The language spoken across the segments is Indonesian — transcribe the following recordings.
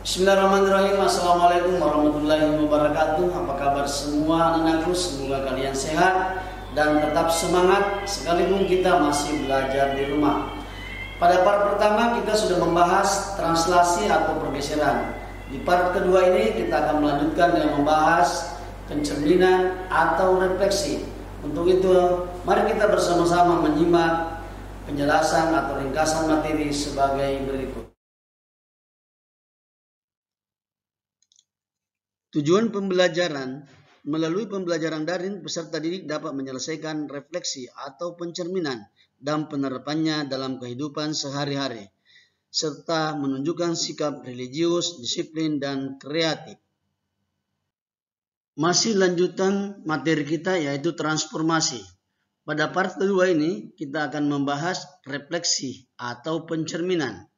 Bismillahirrahmanirrahim. Assalamualaikum warahmatullahi wabarakatuh. Apa kabar semua anakku? Semoga kalian sehat dan tetap semangat sekalipun kita masih belajar di rumah. Pada part pertama kita sudah membahas translasi atau pergeseran. Di part kedua ini kita akan melanjutkan dengan membahas pencerminan atau refleksi. Untuk itu mari kita bersama-sama menyimak penjelasan atau ringkasan materi sebagai berikut. Tujuan pembelajaran: melalui pembelajaran daring, peserta didik dapat menyelesaikan refleksi atau pencerminan dan penerapannya dalam kehidupan sehari-hari, serta menunjukkan sikap religius, disiplin, dan kreatif. Masih lanjutan materi kita yaitu transformasi. Pada part kedua ini kita akan membahas refleksi atau pencerminan.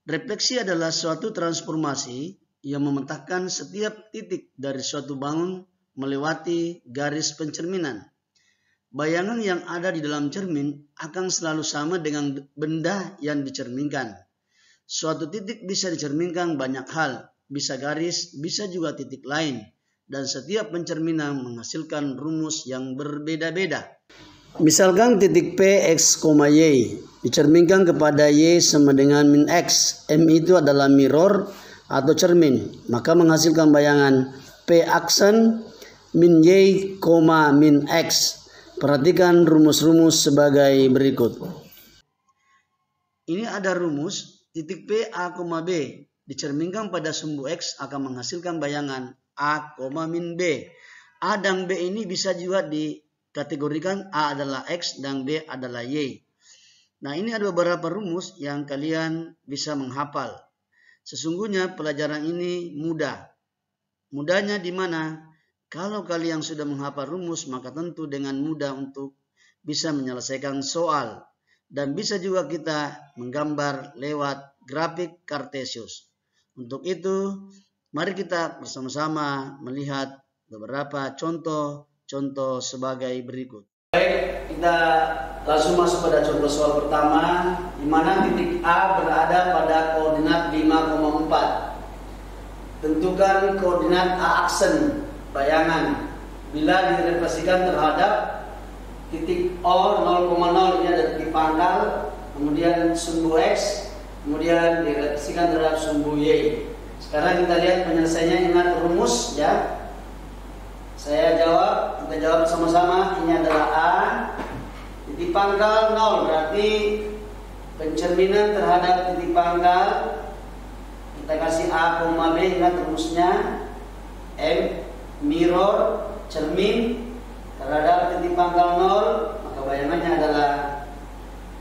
Refleksi adalah suatu transformasi yang memetakan setiap titik dari suatu bangun melewati garis pencerminan. Bayangan yang ada di dalam cermin akan selalu sama dengan benda yang dicerminkan. Suatu titik bisa dicerminkan banyak hal, bisa garis, bisa juga titik lain, dan setiap pencerminan menghasilkan rumus yang berbeda-beda. Misalkan titik P, X, Y dicerminkan kepada Y sama dengan min X. M itu adalah mirror atau cermin, maka menghasilkan bayangan P aksen min Y, min X. Perhatikan rumus-rumus sebagai berikut. Ini ada rumus, titik P, A, B dicerminkan pada sumbu X akan menghasilkan bayangan A, min B. A dan B ini bisa juga dikategorikan A adalah X dan B adalah Y. Nah, ini ada beberapa rumus yang kalian bisa menghafal. Sesungguhnya pelajaran ini mudah. Mudahnya di mana? Kalau kalian sudah menghafal rumus, maka tentu dengan mudah untuk bisa menyelesaikan soal. Dan bisa juga kita menggambar lewat grafik Kartesius. Untuk itu, mari kita bersama-sama melihat beberapa contoh sebagai berikut. Baik, kita langsung masuk pada contoh soal pertama, di mana titik A berada pada koordinat 5,4. Tentukan koordinat A aksen bayangan bila direfleksikan terhadap titik O 0,0, ini ada titik pangkal, kemudian sumbu X, kemudian direfleksikan terhadap sumbu Y. Sekarang kita lihat penyelesaiannya. Ingat rumus ya. Saya jawab, kita jawab sama-sama. Ini adalah A, titik pangkal 0, berarti pencerminan terhadap titik pangkal kita kasih A, B. Ingat rumusnya. M, mirror, cermin terhadap titik pangkal 0, maka bayangannya adalah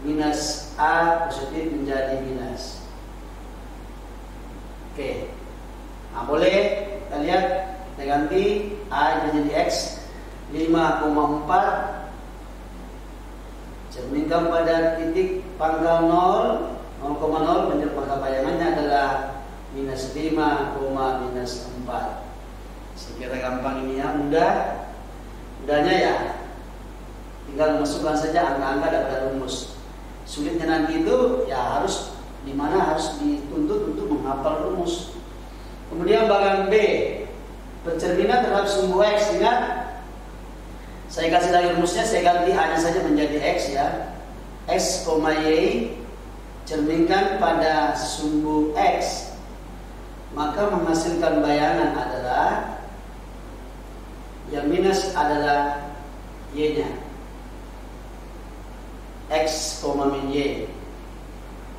minus A positif menjadi minus. Oke, nah boleh kita lihat, kita ganti A menjadi X 5,4, cerminkan pada titik pangkal 0,0, maka bayangannya adalah minus 5, minus 4. Sekira gampang ini ya, mudahnya ya tinggal masukkan saja angka-angka dapat rumus. Sulitnya nanti itu ya harus dituntut untuk menghafal rumus. Kemudian bagian B, pencerminan terhadap sumbu X. Ingat, saya kasih lagi rumusnya, saya ganti A nya saja menjadi X ya. X, Y cerminkan pada sumbu X, maka menghasilkan bayangan adalah yang minus adalah Y nya, X, min Y.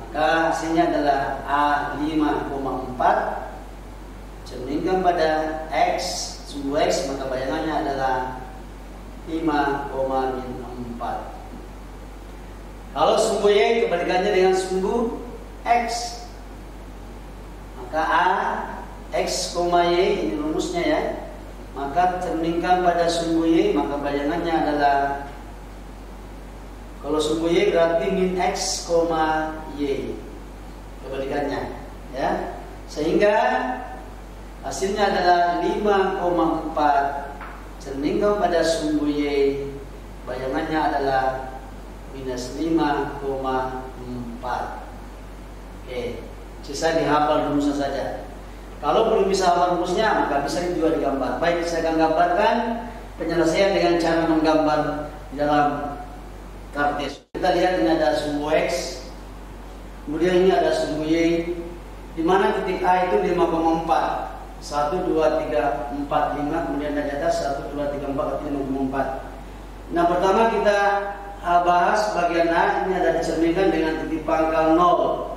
Maka hasilnya adalah A 5,4 cerminkan pada X, sumbu X, maka bayangannya adalah 5,4. Kalau sumbu Y kebalikannya dengan sumbu X, maka A, X, Y, ini rumusnya ya, maka cerminkan pada sumbu Y, maka bayangannya adalah, kalau sumbu Y berarti min X, Y, kebalikannya ya, sehingga hasilnya adalah 5,4 cerminkan pada sumbu Y, bayangannya adalah minus 5,4. Oke, sisa dihafal rumusnya saja. Kalau belum bisa hafal rumusnya, maka bisa juga digambar. Baik, saya akan gambarkan penyelesaian dengan cara menggambar di dalam Kartes. Kita lihat ini ada sumbu X, kemudian ini ada sumbu Y, di mana titik A itu 5,4. 1, 2, 3, 4, 5, kemudian ada di atas 1, 2, 3, 4, berarti 5,4. Nah, pertama kita bahas bagian A, ini ada dicerminkan dengan titik pangkal 0.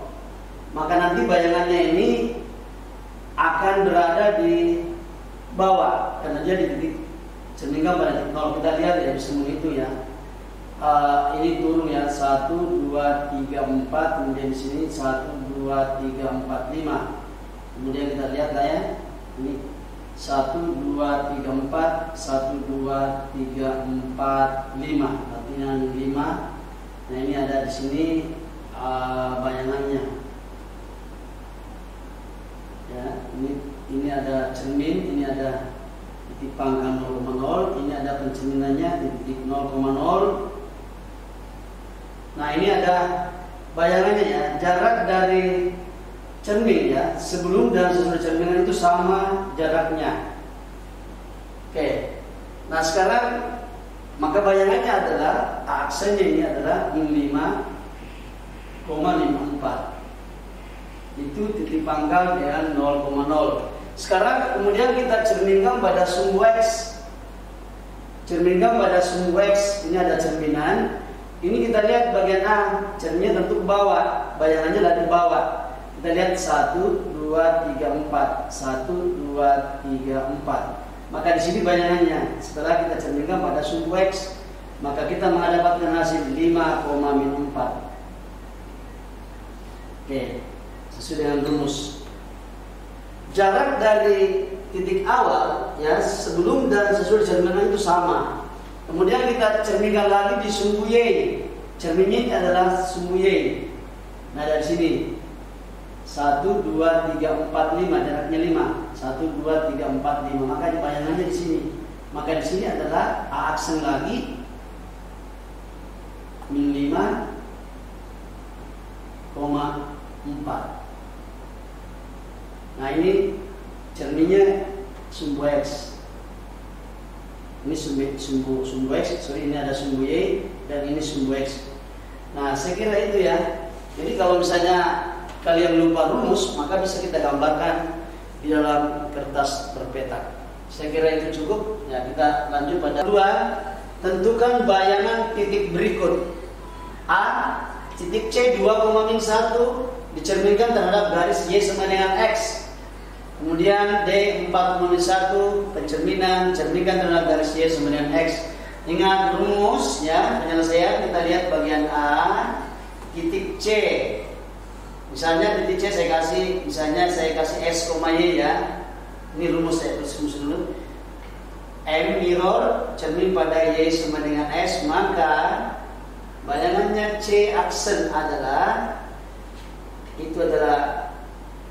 Maka nanti bayangannya ini akan berada di bawah karena dia di titik cerminkan pada titik 0. Kita lihat ya, bisa menghitung ya. Ini turun ya, 1, 2, 3, 4, kemudian di sini 1, 2, 3, 4, 5. Kemudian kita lihat lah ya, ini 1, 2, 3, 4, 1, 2, 3, 4, 5. Artinya 5. Nah, ini ada di sini bayangannya. Ya, ini ada cermin, ini ada titik pangkal 0,0, ini ada pencerminannya di titik 0,0. Nah, ini ada bayangannya ya, jarak dari cermin ya, sebelum dan sesudah cerminan itu sama jaraknya. Oke. Nah, sekarang maka bayangannya adalah aksennya ini adalah 5,54. Itu titik pangkal dengan 0,0. Sekarang kemudian kita cerminkan pada sumbu X. Cerminkan pada sumbu X, ini ada cerminan. Ini kita lihat bagian A, cerminnya tentu ke bawah, bayangannya ada di bawah. Kita lihat 1, 2, 3, 4, 1, 2, 3, 4. Maka di sini bayangannya. Setelah kita cerminkan pada sumbu X, maka kita mendapatkan hasil 5,4. Oke, sesuai dengan rumus. Jarak dari titik awal ya, sebelum dan sesudah cerminan itu sama. Kemudian kita cerminkan lagi di sumbu Y. Cerminnya ini adalah sumbu Y. Nah, dari sini 1, 2, 3, 4, 5, jaraknya 5. 1, 2, 3, 4, 5. Maka di bayangannya di sini. Maka di sini adalah A aksen lagi min 5,4. Nah, ini cerminnya sumbu X. Ini sumbu X, ini ada sumbu Y dan ini sumbu X. Nah, saya kira itu ya. Jadi kalau misalnya kalian lupa rumus, maka bisa kita gambarkan di dalam kertas berpetak. Saya kira itu cukup. Ya, kita lanjut pada 2. Tentukan bayangan titik berikut. A, titik C 2,1 dicerminkan terhadap garis Y sama dengan X. Kemudian D 4,1 pencerminan cerminkan terhadap garis Y sama dengan X. Ingat rumus ya, penyelesaian. Kita lihat bagian A, titik C. Misalnya titik C saya kasih S, Y ya. Ini rumus saya tulis rumus dulu. M mirror cermin pada Y sama dengan S, maka bayangannya C aksen adalah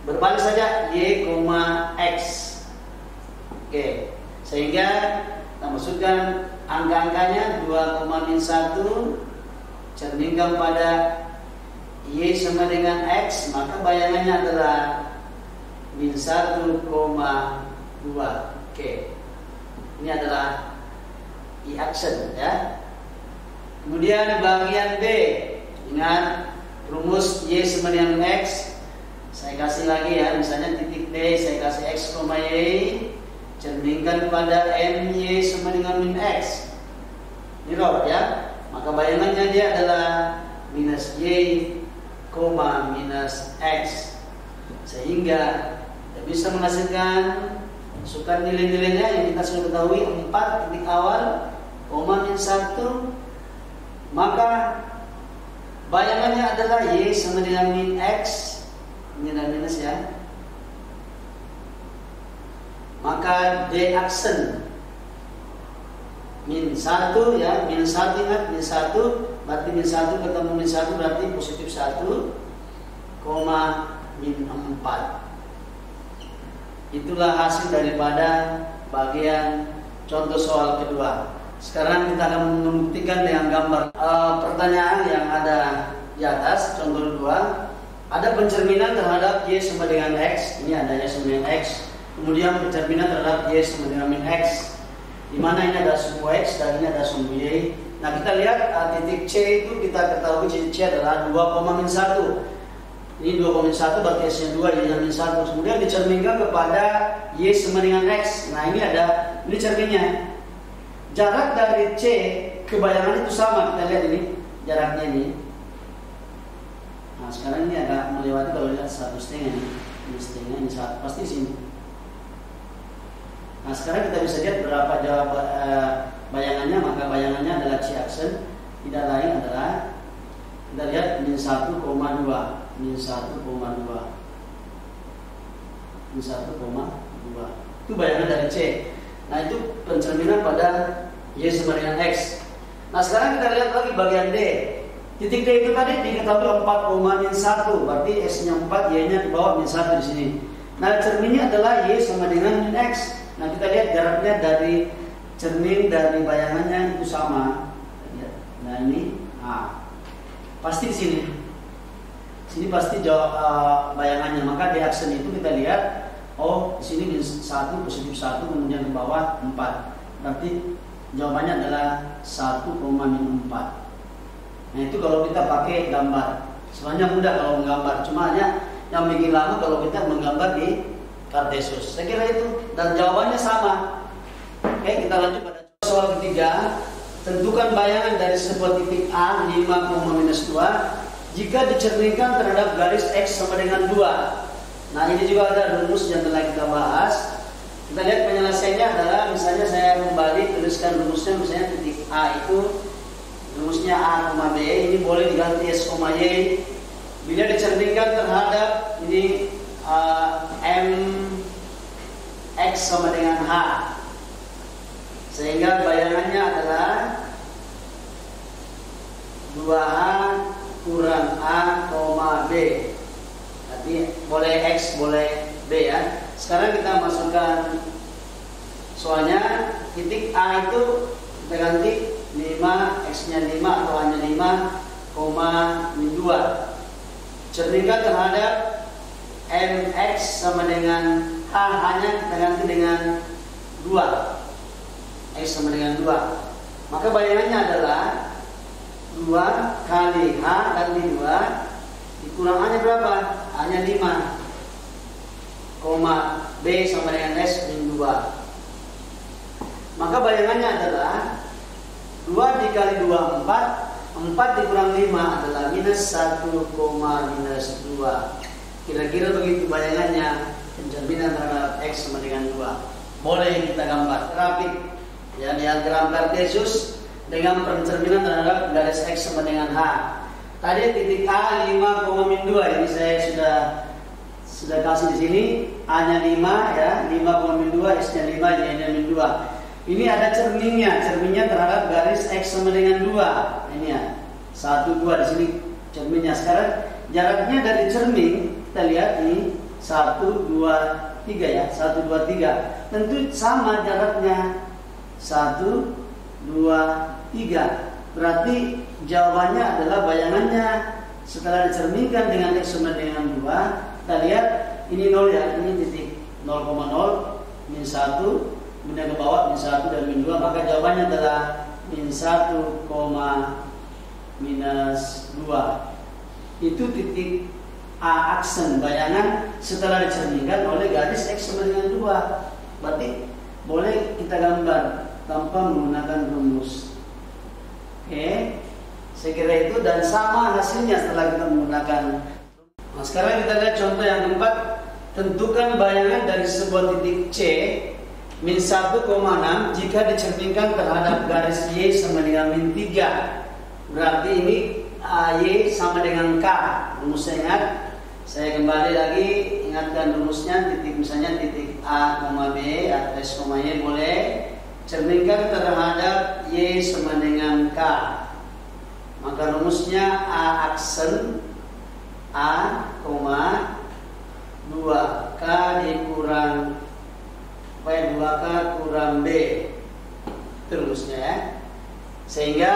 berbalik saja Y, X. Oke, sehingga kita masukkan angka-angkanya 2,1 cerminkan pada Y sama dengan X, maka bayangannya adalah min 1,2. Oke, ini adalah Y aksen ya. Kemudian bagian B, ingat rumus Y sama dengan X. Saya kasih lagi ya, misalnya titik D saya kasih X, Y, cerminkan pada M, Y sama dengan min X. Mirror ya. Maka bayangannya dia adalah minus Y, minus X. Sehingga kita bisa menghasilkan, masukkan nilai-nilainya yang kita sudah ketahui, 4 titik awal, min 1. Maka bayangannya adalah Y sama dengan min X. Ini ada minus ya. Maka D aksen min 1 ya, min 1 ingat min 1 berarti min 1 ketemu min 1 berarti positif 1, min 4. Itulah hasil daripada bagian contoh soal kedua. Sekarang kita akan membuktikan dengan gambar. Pertanyaan yang ada di atas contoh 2. Ada pencerminan terhadap Y sama dengan X. Ini ada Y sama dengan X. Kemudian pencerminan terhadap Y sama dengan min X. Di mana ini ada sumbu X dan ini ada sumbu Y. Nah, kita lihat titik C itu kita ketahui titik C adalah 2,-1. Ini 2,1 berarti S-nya 2, Y-nya min 1. Kemudian dicerminkan kepada Y sama dengan X. Nah, ini cerminnya. Jarak dari C ke bayangan itu sama. Kita lihat ini jaraknya ini. Nah, sekarang ini agak melewati, kalau lihat 1,5 ini setengah, ini 1, pasti sini. Nah, sekarang kita bisa lihat berapa jawab bayangannya. Maka bayangannya adalah C aksen, tidak lain adalah, kita lihat min 1,2, min 1,2, min 1,2. Itu bayangan dari C. Nah, itu pencerminan pada Y sama dengan X. Nah, sekarang kita lihat lagi bagian D. Titik D itu tadi diketahui 4,-1, berarti S-nya 4, Y-nya di bawah min 1 di sini. Nah, cerminnya adalah Y sama dengan min X. Nah, kita lihat jaraknya dari cermin dari bayangannya itu sama. Nah, ini pasti di sini. Sini pasti jawab bayangannya. Maka di aksen itu kita lihat, oh di sini min 1 positif 1, kemudian ke bawah 4. Berarti jawabannya adalah 1,-4. Nah, itu kalau kita pakai gambar. Sebenarnya mudah kalau menggambar, cuma hanya yang bikin lama kalau kita menggambar di Cartesius. Saya kira itu, dan jawabannya sama. Oke, kita lanjut pada soal ketiga. Tentukan bayangan dari sebuah titik A 5,-2 jika dicerminkan terhadap garis X sama dengan 2. Nah, ini juga ada rumus yang telah kita bahas. Kita lihat penyelesaiannya adalah, misalnya saya kembali tuliskan rumusnya, misalnya titik A itu rumusnya A, B, ini boleh diganti S, Y. Bila dicerminkan terhadap ini M X sama dengan H, sehingga bayangannya adalah 2H kurang A, B. Jadi boleh X, boleh B ya. Sekarang kita masukkan soalnya titik A itu kita ganti 5, X-nya 5 atau hanya 5,2. Cerminkan terhadap MX sama dengan H, hanya kita ganti dengan 2. X sama dengan 2. Maka bayangannya adalah 2 kali H ganti 2 dikurangannya berapa? Hanya 5. B sama dengan S min 2. Maka bayangannya adalah 2 dikali 2, 4. 4 dikurang 5 adalah minus 1, minus 2. Kira-kira begitu bayangannya, pencerminan terhadap X sama dengan 2. Boleh kita gambar grafik ya, diagram Cartesius dengan pencerminan terhadap garis X sama dengan H. Tadi titik A 5,-2, ini saya sudah kasih di sini. A-nya 5 ya, 5,-2, S-nya 5, Y-nya min 2. Ini ada cerminnya terhadap garis X sama dengan 2. Ini ya, 1, 2 di sini cerminnya. Sekarang jaraknya dari cermin, kita lihat ini 1, 2, 3 ya, 1, 2, 3. Tentu sama jaraknya 1, 2, 3. Berarti jawabannya adalah bayangannya setelah dicerminkan dengan X sama dengan 2. Kita lihat ini 0 ya, ini titik 0,0, min 1, kemudian ke bawah min 1 dan min 2. Maka jawabannya adalah min 1, minus 2. Itu titik A aksen bayangan setelah dicerminkan oleh garis X sama dengan 2. Berarti boleh kita gambar tanpa menggunakan rumus. Oke, saya kira itu, dan sama hasilnya setelah kita menggunakan. Nah, sekarang kita lihat contoh yang keempat. Tentukan bayangan dari sebuah titik C min 1,6 jika dicerminkan terhadap garis Y sama dengan min 3. Berarti ini Y sama dengan K. Rumusnya ingat. Saya kembali lagi ingatkan rumusnya. Titik misalnya titik A, B atau S, Y boleh cerminkan terhadap Y sama dengan K. Maka rumusnya A aksen A, 2K dikurang 2K kurang B. Itu rumusnya ya. Sehingga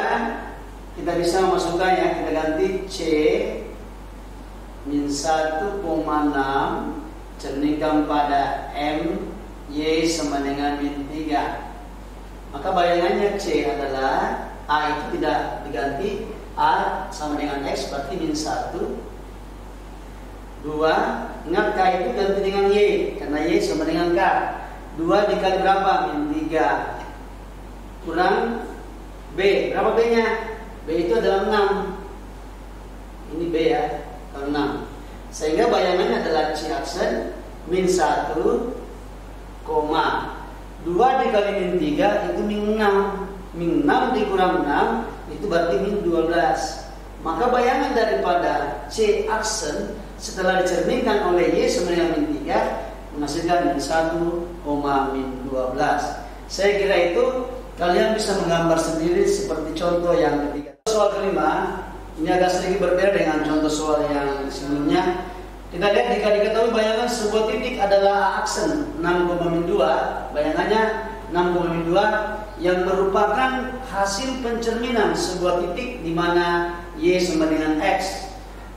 kita bisa memasukkan ya, kita ganti C min 1,6 cerminkan pada M, Y sama dengan min 3. Maka bayangannya C adalah A itu tidak diganti, A sama dengan X berarti min 1. 2, ingat K itu ganti dengan Y karena Y sama dengan K. 2 dikali berapa? Min 3 kurang B. Berapa B-nya? B itu adalah 6. Ini B ya, kalau 6. Sehingga bayangannya adalah C aksen min 1, 2 dikali min 3 itu min 6. Min 6 dikurang 6 itu berarti min 12. Maka bayangan daripada C aksen setelah dicerminkan oleh Y sama dengan min 3 menghasilkan min 1, min 12. Saya kira itu kalian bisa menggambar sendiri seperti contoh yang ketiga. Soal kelima ini agak sedikit berbeda dengan contoh soal yang sebelumnya. Kita lihat jika diketahui bayangan sebuah titik adalah aksen 6,2, bayangannya 6,2 yang merupakan hasil pencerminan sebuah titik di mana Y sama dengan X.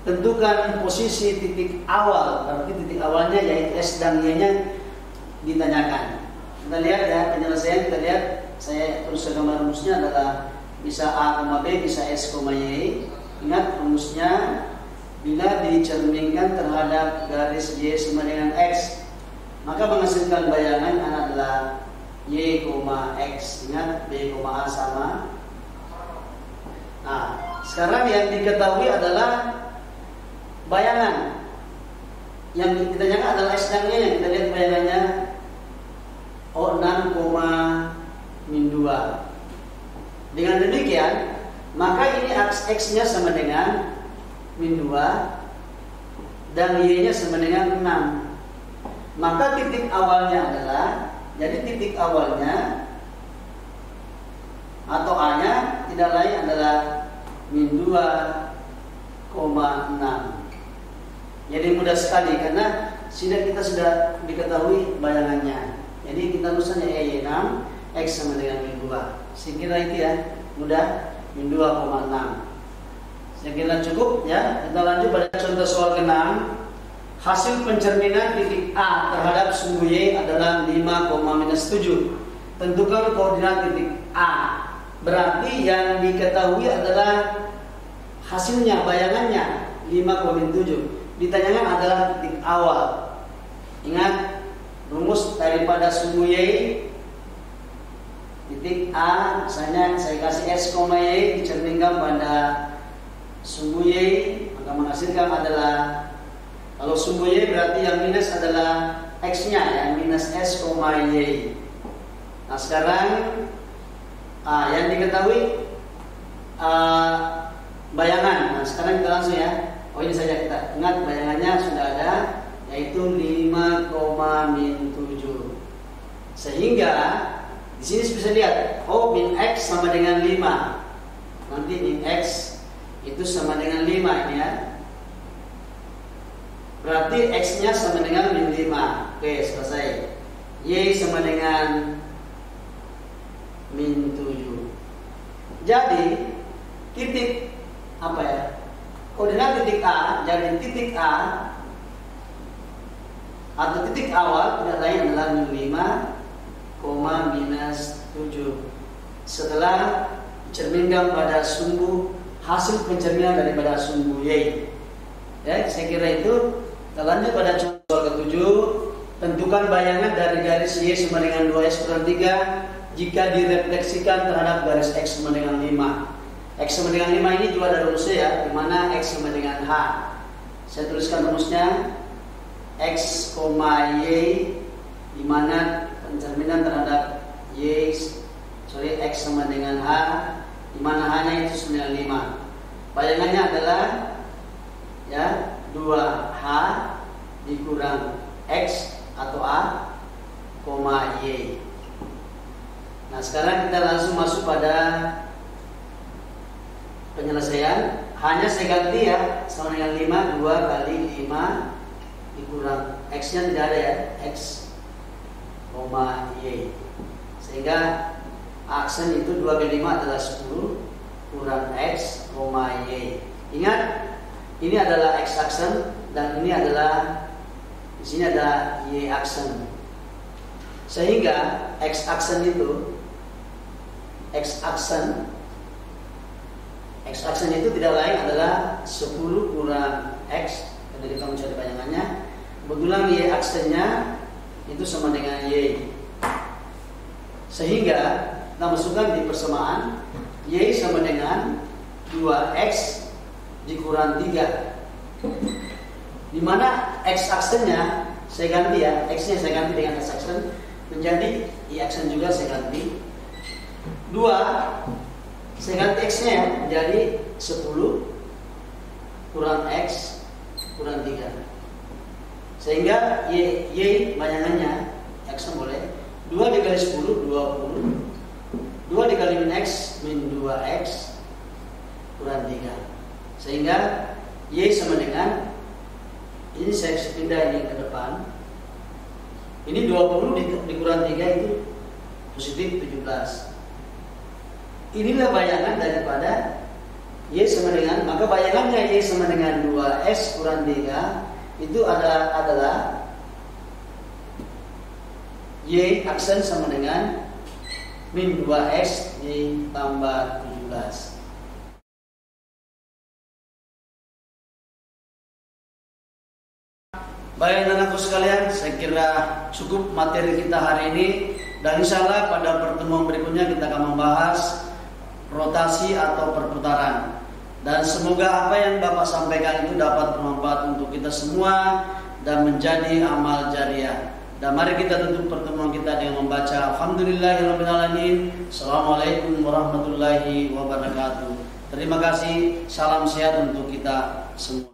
Tentukan posisi titik awal, berarti titik awalnya yaitu S dan Y-nya ditanyakan. Kita lihat ya penyelesaian, kita lihat saya tulis gambar rumusnya adalah bisa A, B, bisa S, Y. Ingat rumusnya bila dicerminkan terhadap garis Y sama dengan X maka menghasilkan bayangan adalah Y, X. Ingat B, A sama. Nah, sekarang yang diketahui adalah bayangan. Yang ditanyakan adalah S dan Y. Kita lihat bayangannya 6,2. Dengan demikian maka ini X-nya sama dengan min 2 dan Y-nya sama dengan 6. Maka titik awalnya adalah, jadi titik awalnya atau A-nya tidak lain adalah min 2,6. Jadi mudah sekali karena kita sudah diketahui bayangannya. Jadi kita tulisannya Y 6, X sama dengan min 2. Saya kira itu ya, mudah, min 2,6. Saya kira cukup ya. Kita lanjut pada contoh soal ke-6. Hasil pencerminan titik A terhadap sumbu Y adalah 5,-7. Tentukan koordinat titik A. Berarti yang diketahui adalah hasilnya, bayangannya 5,7. Ditanyakan adalah titik awal. Ingat rumus daripada sumbu Y. Titik A, misalnya saya kasih S, Y dicerminkan pada sumbu Y, maka menghasilkan adalah, kalau sumbu Y berarti yang minus adalah X-nya, yang minus S, Y. Nah sekarang yang diketahui bayangan. Nah sekarang kita langsung ya. Oh ini saja, kita ingat bayangannya sudah ada, yaitu 5,-7. Sehingga di sini bisa lihat, min X sama dengan 5. Nanti min X itu sama dengan 5 ini ya. Berarti X-nya sama dengan min 5. Oke, selesai. Y sama dengan min 7. Jadi titik apa ya? Koordinat titik A, jadi titik A atau titik awal tidak lain adalah min 5,-7. Setelah dicerminkan pada sumbu, hasil pencerminan daripada sumbu Y. Ya, saya kira itu. Kita lanjut pada contoh ke-7. Tentukan bayangan dari garis Y sama dengan 2S kurang 3 jika direfleksikan terhadap garis X sama dengan 5. X sama dengan 5 ini juga ada rumusnya ya, di mana X sama dengan H. Saya tuliskan rumusnya X, Y, di mana pencerminan terhadap X sama dengan H, di mana H-nya itu 95. Bayangannya adalah ya 2H dikurang X atau A, Y. Nah sekarang kita langsung masuk pada penyelesaian. Hanya saya ganti ya, sama dengan 5, 2 kali 5 dikurang X-nya tidak ada ya, X, Y. Sehingga aksen itu 2 kali 5 adalah 10 kurang X, Y. Ingat, ini adalah X aksen, dan ini adalah di sini ada Y aksen. Sehingga X aksen itu tidak lain adalah 10 kurang X. Jadi kita mencari bayangannya. Kebetulan Y aksennya itu sama dengan Y. Sehingga kita masukkan di persamaan Y sama dengan 2X dikurang 3. Di mana X aksennya saya ganti ya, X-nya saya ganti dengan X aksen menjadi Y aksen juga saya ganti. 2 saya ganti X-nya ya, menjadi 10 kurang X kurang 3. Sehingga Y bayangannya X boleh 2 dikali 10 20. 2 dikali min X min 2X kurang 3. Sehingga Y sama dengan, ini saya pindah ini ke depan. Ini 20 dikurang 3 itu positif 17. Inilah bayangan daripada Y sama dengan, maka bayangannya Y sama dengan 2X kurang 3 itu adalah Y aksen sama dengan min 2X ditambah 17. Baik anakku sekalian, saya kira cukup materi kita hari ini. Dan insya Allah pada pertemuan berikutnya kita akan membahas rotasi atau perputaran. Dan semoga apa yang Bapak sampaikan itu dapat bermanfaat untuk kita semua dan menjadi amal jariah. Dan mari kita tutup pertemuan kita dengan membaca Alhamdulillahirrahmanirrahim. Assalamualaikum warahmatullahi wabarakatuh. Terima kasih, salam sehat untuk kita semua.